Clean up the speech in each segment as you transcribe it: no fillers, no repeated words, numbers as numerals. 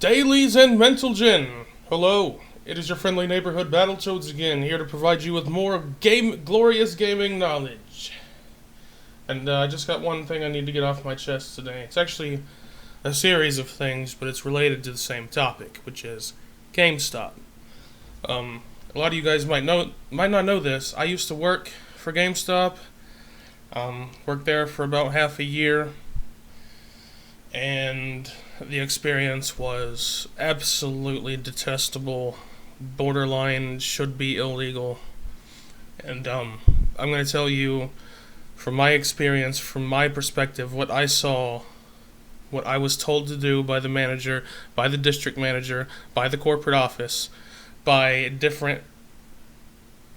Dailies and Mental Gin. Hello, it is your friendly neighborhood BattleToads again, here to provide you with more glorious gaming knowledge. And I just got one thing I need to get off my chest today. It's actually a series of things, but it's related to the same topic, which is GameStop. A lot of you guys might not know this. I used to work for GameStop. Worked there for about half a year, and the experience was absolutely detestable, borderline should be illegal. And I'm going to tell you, from my experience, from my perspective, what I saw, what I was told to do by the manager, by the district manager, by the corporate office, by different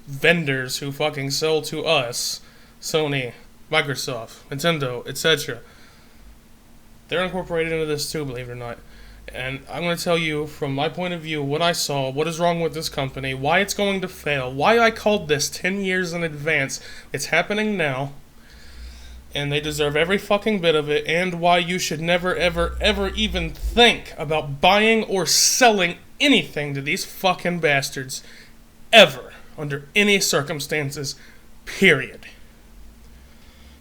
vendors who fucking sell to us, Sony, Microsoft, Nintendo, etc. They're incorporated into this too, believe it or not. And I'm going to tell you, from my point of view, what I saw, what is wrong with this company, why it's going to fail, why I called this 10 years in advance, it's happening now, and they deserve every fucking bit of it, and why you should never, ever, ever even think about buying or selling anything to these fucking bastards, ever, under any circumstances, period.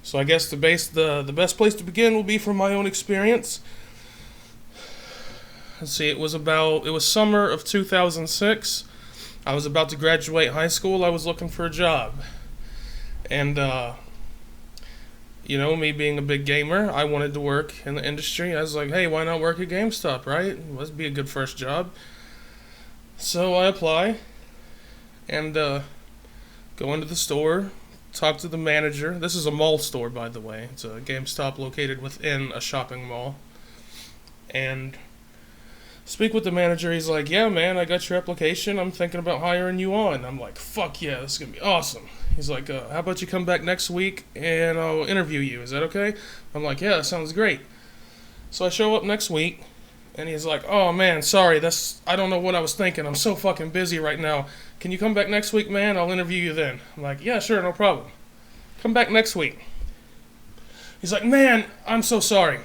So I guess the best place to begin will be from my own experience. Let's see, it was summer of 2006. I was about to graduate high school. I was looking for a job. And, me being a big gamer, I wanted to work in the industry. I was like, hey, why not work at GameStop, right? Must be a good first job. So I apply and go into the store. Talk to the manager. This is a mall store, by the way. It's a GameStop located within a shopping mall. And speak with the manager. He's like, yeah, man, I got your application. I'm thinking about hiring you on. I'm like, fuck yeah, this is going to be awesome. He's like, how about you come back next week and I'll interview you. Is that okay? I'm like, yeah, that sounds great. So I show up next week. And he's like, oh, man, sorry, I don't know what I was thinking. I'm so fucking busy right now. Can you come back next week, man? I'll interview you then. I'm like, yeah, sure, no problem. Come back next week. He's like, man, I'm so sorry.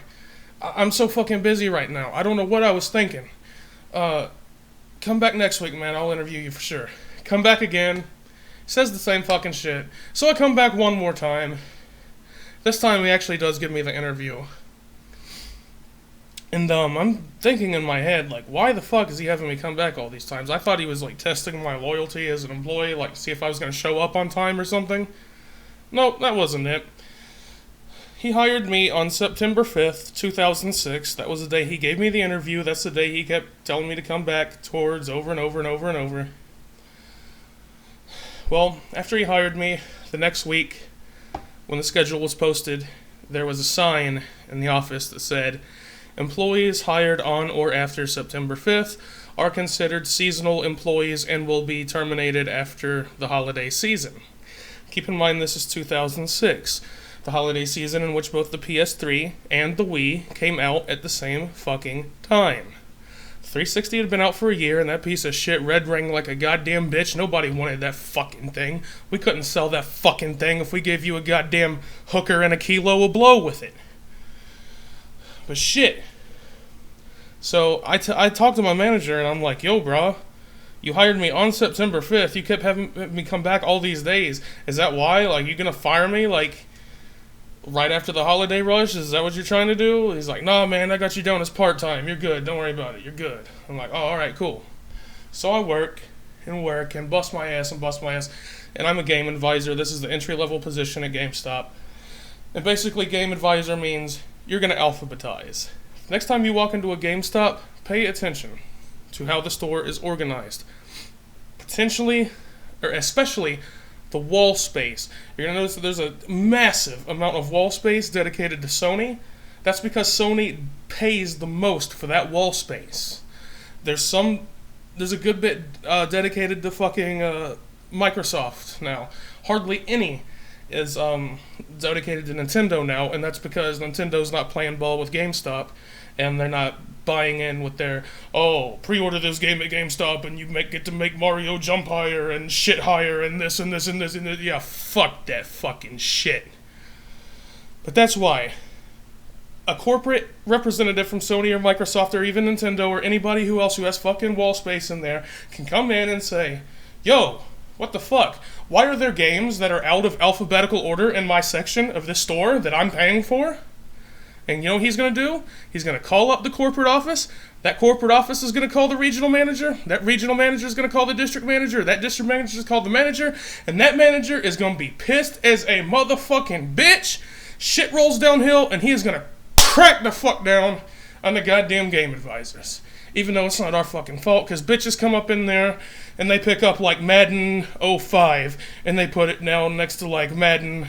I'm so fucking busy right now. I don't know what I was thinking. Come back next week, man. I'll interview you for sure. Come back again. Says the same fucking shit. So I come back one more time. This time he actually does give me the interview. And I'm thinking in my head, like, why the fuck is he having me come back all these times? I thought he was, like, testing my loyalty as an employee, like, see if I was going to show up on time or something. Nope, that wasn't it. He hired me on September 5th, 2006. That was the day he gave me the interview. That's the day he kept telling me to come back towards over and over and over and over. Well, after he hired me, the next week, when the schedule was posted, there was a sign in the office that said, employees hired on or after September 5th are considered seasonal employees and will be terminated after the holiday season. Keep in mind this is 2006, the holiday season in which both the PS3 and the Wii came out at the same fucking time. 360 had been out for a year, and that piece of shit red ring like a goddamn bitch. Nobody wanted that fucking thing. We couldn't sell that fucking thing if we gave you a goddamn hooker and a kilo of blow with it. But shit. So I talked to my manager and I'm like, yo, bro, you hired me on September 5th. You kept having me come back all these days. Is that why? Like, you gonna fire me, like, right after the holiday rush? Is that what you're trying to do? He's like, nah, man, I got you down as part-time. You're good. Don't worry about it. You're good. I'm like, oh, all right, cool. So I work and bust my ass. And I'm a game advisor. This is the entry-level position at GameStop. And basically, game advisor means you're going to alphabetize. Next time you walk into a GameStop, pay attention to how the store is organized. Especially the wall space. You're going to notice that there's a massive amount of wall space dedicated to Sony. That's because Sony pays the most for that wall space. There's a good bit dedicated to fucking Microsoft now. Hardly any is dedicated to Nintendo now, and that's because Nintendo's not playing ball with GameStop, and they're not buying in with their, pre-order this game at GameStop and you get to make Mario jump higher and shit higher and this and this and this and this. Yeah, fuck that fucking shit. But that's why a corporate representative from Sony or Microsoft or even Nintendo or anybody who else who has fucking wall space in there can come in and say, yo, what the fuck? Why are there games that are out of alphabetical order in my section of this store that I'm paying for? And you know what he's going to do? He's going to call up the corporate office. That corporate office is going to call the regional manager. That regional manager is going to call the district manager. That district manager is called the manager. And that manager is going to be pissed as a motherfucking bitch. Shit rolls downhill, and he is going to crack the fuck down on the goddamn game advisors. Even though it's not our fucking fault, because bitches come up in there and they pick up like Madden 05 and they put it now next to like Madden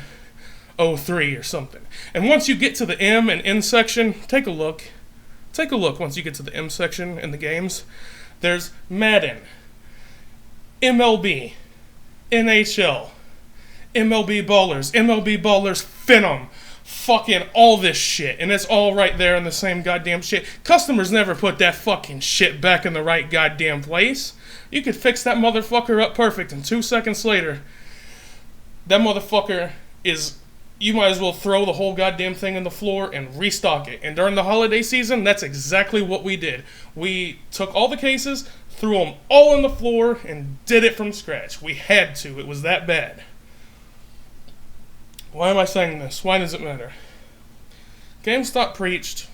03 or something. And once you get to the M and N section, take a look. Take a look once you get to the M section in the games. There's Madden, MLB, NHL, MLB Ballers, Phenom, fucking all this shit. And it's all right there in the same goddamn shit. Customers never put that fucking shit back in the right goddamn place. You could fix that motherfucker up perfect, and 2 seconds later, that motherfucker is... You might as well throw the whole goddamn thing on the floor and restock it. And during the holiday season, that's exactly what we did. We took all the cases, threw them all on the floor, and did it from scratch. We had to. It was that bad. Why am I saying this? Why does it matter? GameStop preached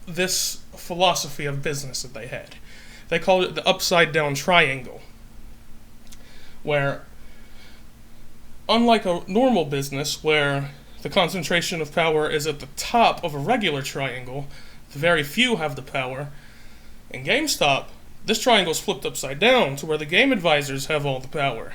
this philosophy of business that they had. They called it the upside-down triangle, where... Unlike a normal business where the concentration of power is at the top of a regular triangle, the very few have the power. In GameStop, this triangle is flipped upside down to where the game advisors have all the power,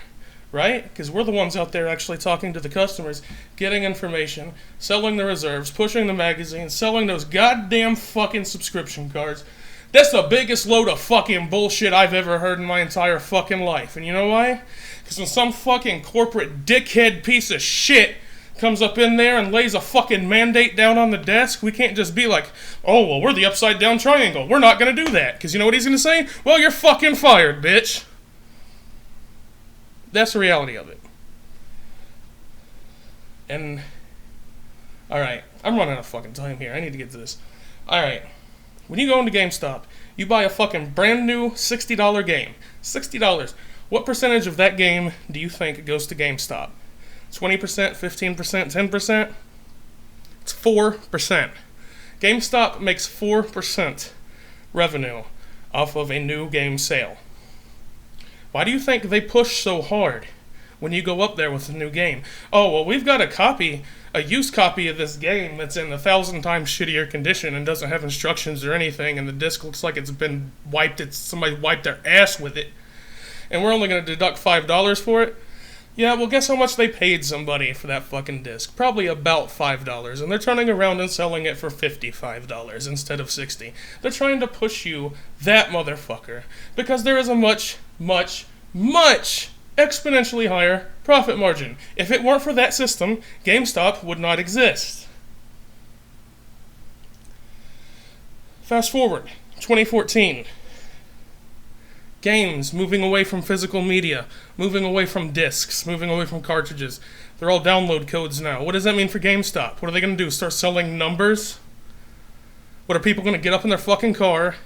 right? Because we're the ones out there actually talking to the customers, getting information, selling the reserves, pushing the magazines, selling those goddamn fucking subscription cards. That's the biggest load of fucking bullshit I've ever heard in my entire fucking life. And you know why? Because when some fucking corporate dickhead piece of shit comes up in there and lays a fucking mandate down on the desk, we can't just be like, oh, well, we're the upside down triangle. We're not going to do that. Because you know what he's going to say? Well, you're fucking fired, bitch. That's the reality of it. And, alright, I'm running out of fucking time here. I need to get to this. Alright. When you go into GameStop, you buy a fucking brand new $60 game. $60. What percentage of that game do you think goes to GameStop? 20%, 15%, 10%? It's 4%. GameStop makes 4% revenue off of a new game sale. Why do you think they push so hard when you go up there with a new game? Oh, well, we've got a used copy of this game that's in 1,000 times shittier condition and doesn't have instructions or anything, and the disc looks like it's been wiped, somebody wiped their ass with it, and we're only going to deduct $5 for it? Yeah, well, guess how much they paid somebody for that fucking disc? Probably about $5, and they're turning around and selling it for $55 instead of $60. They're trying to push you, that motherfucker, because there is a much, much, much exponentially higher profit margin. If it weren't for that system, GameStop would not exist. Fast forward, 2014. Games moving away from physical media, moving away from discs, moving away from cartridges. They're all download codes now. What does that mean for GameStop? What are they going to do? Start selling numbers? What are people going to get up in their fucking car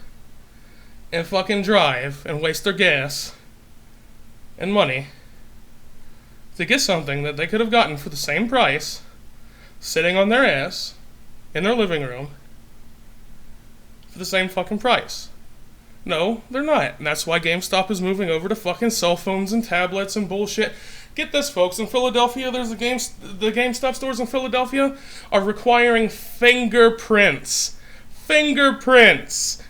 and fucking drive and waste their gas and money to get something that they could have gotten for the same price, sitting on their ass in their living room for the same fucking price? No, they're not. And that's why GameStop is moving over to fucking cell phones and tablets and bullshit. Get this, folks. In Philadelphia, the GameStop stores in Philadelphia are requiring fingerprints. Fingerprints!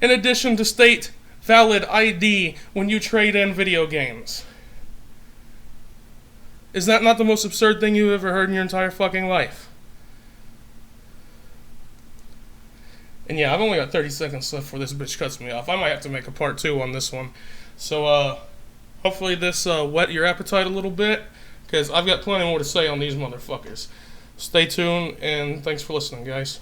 In addition to state valid ID when you trade in video games. Is that not the most absurd thing you've ever heard in your entire fucking life? And yeah, I've only got 30 seconds left before this bitch cuts me off. I might have to make a part 2 on this one. So, hopefully this whet your appetite a little bit, because I've got plenty more to say on these motherfuckers. Stay tuned, and thanks for listening, guys.